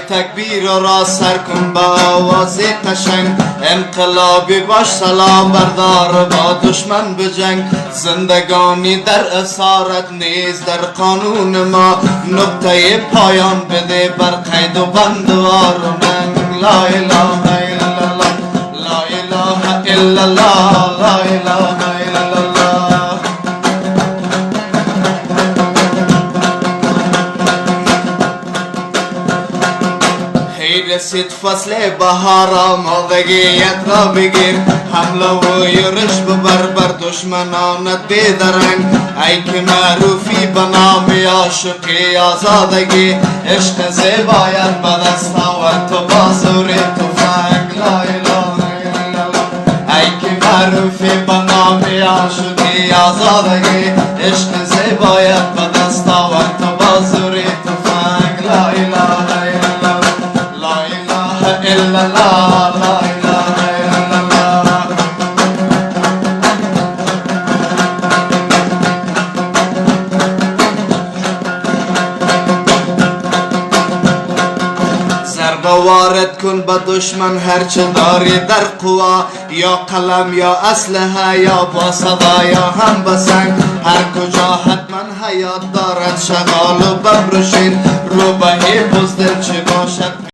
تکبیر را سر کن با آواز قشنگ، انقلابی باش سلام بردار با دشمن بجنگ. زندگانی در اسارت نیز در قانون ما، نقطه پایان بده بر قید و بند و آرمنگ. لا اله الا الله، لا اله الا الله، لا اله الا الله. رسید فصل بهار، آمادگیت را بگیر، حمله و یورش ببر بر دشمنانت بیدرنگ. ای که معروفی به نام عاشقی آزادگی، عشق زیبایت به دست آورد تو با زور تفنگ. لا اله الا الله. ای که معروفی به نام عاشقی آزادگی، عشق زیبایت به دست آورد تو با زور تفنگ. لا اله الا الله، لا اله الا الله. ضربه وارد کن به دشمن هرچه داری در قوا، یا قلم یا اسلحه یا با صدا یا هم به سنگ. هر کجا حتما حیات دارد شغال و ببرشین، رو به بزدل چه باشد